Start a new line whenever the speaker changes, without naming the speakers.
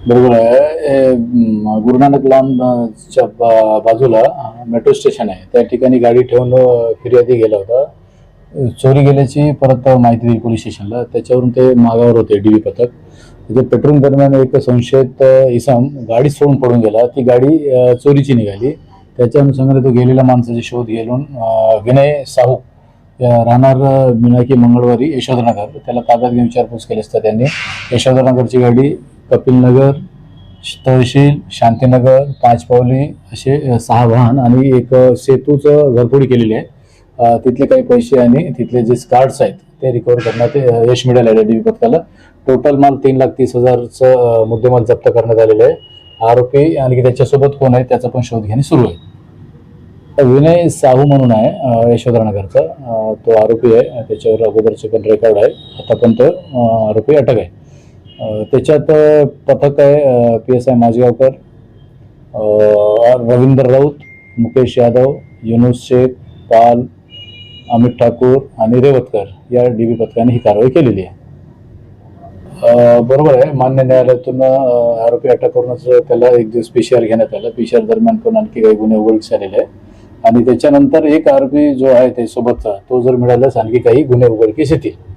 बरोबर आहे. गुरु नानक लॉनच्या बाजूला मेट्रो स्टेशन आहे. त्या ठिकाणी गाडी ठेवून फिर्यादी गेला होता. चोरी गेल्याची परत माहिती दिली पोलीस स्टेशनला. त्याच्यावरून ते मागावर होते डीबी पथक. तिथे पेट्रोलिंग दरम्यान एक संशयित इसम गाडी सोडून पडून गेला. ती गाडी चोरीची निघाली. त्याच्या अनुषंगाने तो गेलेल्या माणसाचे शोध घेऊन विनय साहू राहणार मिनाकी मंगळवारी यशोधरनगर त्याला ताब्यात घेऊन विचारपूस केली असता त्यांनी यशोधरनगरची गाडी कपिलनगर, तहसील, शांतीनगर, पाचपावली असे 6 वाहन आणि एक सेतूचं घरफोडी केलेली आहे. तिथले काही पैसे आणि तिथले जे कार्ड्स आहेत ते रिकवर करण्यात यश मिळालेलं आहे डीबी पथकाला. टोटल माल 3,30,000चं मुद्देमाल जप्त करण्यात आलेलं आहे. आरोपी आणि त्याच्यासोबत कोण आहे त्याचा पण शोध घेणे सुरू आहे. विनय साहू म्हणून आहे यशोधरनगरचा. तो आरोपी आहे. त्याच्यावर अगोदरचे पण रेकॉर्ड आहे. आता पण तो आरोपी अटक आहे. त्याच्यात पथक आहे PSI माझगावकर, रवींद्र राऊत, मुकेश यादव, युनुस शेख, पाल, अमित ठाकूर आणि रेवतकर या डीबी पथकाने ही कारवाई केलेली आहे. बरोबर आहे. मान्य न्यायालयातून आरोपी अटक करूनच त्याला एक दिवस PCR घेण्यात आला. PCR दरम्यान पण आणखी काही गुन्हे उघडकीस आलेले आहे आणि त्याच्यानंतर एक आरोपी जो आहे ते सोबतचा तो जर मिळाल्यास आणखी काही गुन्हे उघडकीस येतील.